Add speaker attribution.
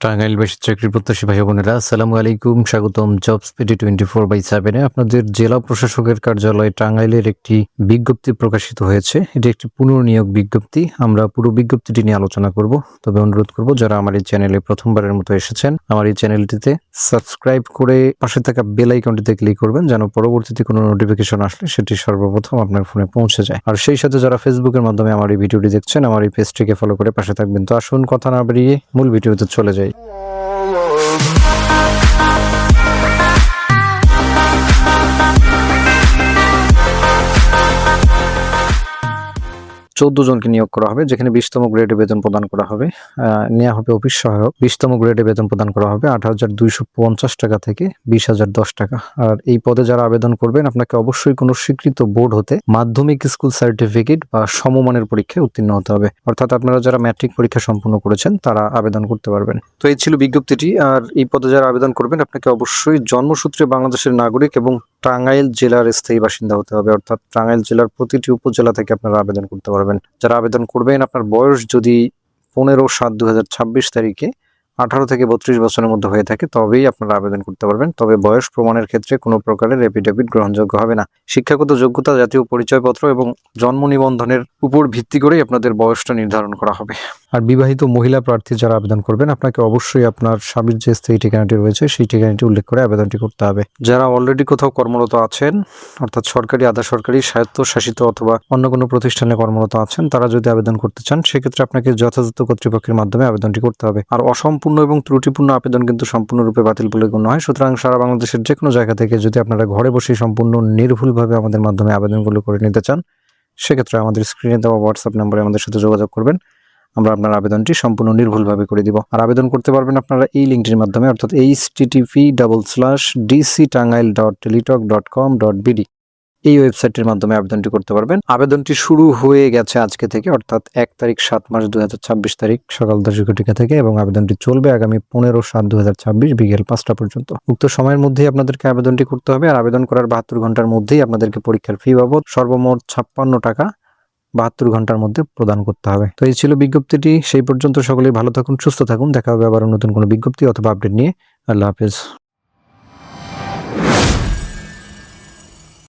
Speaker 1: টাঙ্গাইলবাসী চাকরি প্রত্যাশী ভাই বোনেরা আসসালামু আলাইকুম, স্বাগতম জব স্পিডি 24/7-এ। আপনাদের জেলা প্রশাসকের কার্যালয়ে টাঙ্গাইলের একটি বিজ্ঞপ্তি প্রকাশিত হয়েছে। এটি একটি পুনর্নিয়োগ বিজ্ঞপ্তি। আমরা পুরো বিজ্ঞপ্তিটি নিয়ে আলোচনা করব। তবে অনুরোধ করব, যারা আমার এই চ্যানেলে প্রথমবারের মতো এসেছেন, আমার এই চ্যানেলটিতে সাবস্ক্রাইব করে পাশে থাকা বেল আইকনটিতে ক্লিক করবেন, যেন পরবর্তীতে কোনো নোটিফিকেশন আসলে সেটি সর্বপ্রথম আপনার ফোনে পৌঁছে যায়। আর সেই সাথে যারা ফেসবুকের মাধ্যমে আমার এই ভিডিওটি দেখছেন, আমার এই পেজটিকে ফলো করে পাশে থাকবেন। তো আসুন কথা না বাড়িয়ে মূল ভিডিওতে চলে যাই। 14 জনকে নিয়োগ করা হবে, যেখানে 20তম গ্রেডে বেতন প্রদান করা হবে। নেওয়া হবে অফিস সহায়ক। 20তম গ্রেডে বেতন প্রদান করা হবে 8,250 টাকা থেকে 20,010 টাকা। আর এই পদে যারা আবেদন করবেন, আপনাকে অবশ্যই কোনো স্বীকৃত বোর্ড হতে মাধ্যমিক স্কুল সার্টিফিকেট বা সমমানের পরীক্ষায় উত্তীর্ণ হতে হবে। অর্থাৎ আপনারা যারা ম্যাট্রিক পরীক্ষা সম্পন্ন করেছেন তারা আবেদন করতে পারবেন। তো এই ছিল বিজ্ঞপ্তিটি। আর এই পদে যারা আবেদন করবেন, আপনাকে অবশ্যই জন্মসূত্রে বাংলাদেশের নাগরিক এবং টাঙ্গাইল জেলার স্থায়ী বাসিন্দা হতে হবে। অর্থাৎ টাঙ্গাইল জেলার প্রতিটি উপজেলা থেকে আপনারা আবেদন করতে পারবেন। যারা আবেদন করবেন, আপনার বয়স যদি 15/7/2026 তারিখে 18 থেকে 32 বছরের মধ্যে হয়ে থাকে, তবেই আপনারা আবেদন করতে পারবেন। তবে বয়স প্রমাণের ক্ষেত্রে কোনো প্রকারের এফিডেভিট গ্রহণযোগ্য হবে না। শিক্ষাগত যোগ্যতা, জাতীয় পরিচয়পত্র এবং জন্ম নিবন্ধনের উপর ভিত্তি করেই আপনাদের বয়সটা নির্ধারণ করা হবে। আর বিবাহিত মহিলা প্রার্থী যারা আবেদন করবেন, আপনাকে অবশ্যই আপনার স্বামীর যে স্থায়ী ঠিকানাটি রয়েছে সেই ঠিকানাটি উল্লেখ করে আবেদনটি করতে হবে। যারা অলরেডি কোথাও কর্মরত আছেন, অর্থাৎ সরকারি, আধা সরকারি, স্বায়ত্তশাসিত অথবা অন্য কোনো প্রতিষ্ঠানে কর্মরত আছেন, তারা যদি আবেদন করতে চান, সেক্ষেত্রে আপনাকে যথাযথ কর্তৃপক্ষের মাধ্যমে আবেদনটি করতে হবে। আর অসম্পূর্ণ এবং ত্রুটিপূর্ণ আবেদন কিন্তু সম্পূর্ণরূপে বাতিল বলে গণ্য হয়। সুতরাং সারা বাংলাদেশের যে কোনো জায়গা থেকে যদি আপনারা ঘরে বসে সম্পূর্ণ নির্ভুলভাবে আমাদের মাধ্যমে আবেদনগুলো করে নিতে চান, সেক্ষেত্রে আমাদের স্ক্রিনে দেওয়া হোয়াটসঅ্যাপ নম্বরে আমাদের সাথে যোগাযোগ করবেন। আমরা আপনার আবেদনটি সম্পূর্ণ নির্ভুলভাবে করে দিব। আর আবেদন করতে পারবেন আপনারা এই লিঙ্কটির মাধ্যমে, অর্থাৎ http://dctangail.teletalk.com.bd এই ওয়েবসাইটের মাধ্যমে আবেদনটি করতে পারবেন। আবেদনটি শুরু হয়ে গেছে আজকে থেকে, অর্থাৎ 1 তারিখ 7 মাস 2026 তারিখ সকাল 10 ঘটিকা থেকে, এবং আবেদনটি চলবে আগামী 15/7/2026 বিকেল 5টা পর্যন্ত। উক্ত সময়ের মধ্যেই আপনাদেরকে আবেদনটি করতে হবে। আর আবেদন করার 72 ঘন্টার মধ্যেই আপনাদেরকে পরীক্ষার ফি বাবদ সর্বমোট 56 টাকা 72 ঘন্টার মধ্যে প্রদান করতে হবে। তো এই ছিল বিজ্ঞপ্তিটি। সেই পর্যন্ত সকলেই ভালো থাকুন, সুস্থ থাকুন। দেখা হবে আবার নতুন কোনো বিজ্ঞপ্তি অথবা আপডেট নিয়ে। আল্লাহ হাফেজ।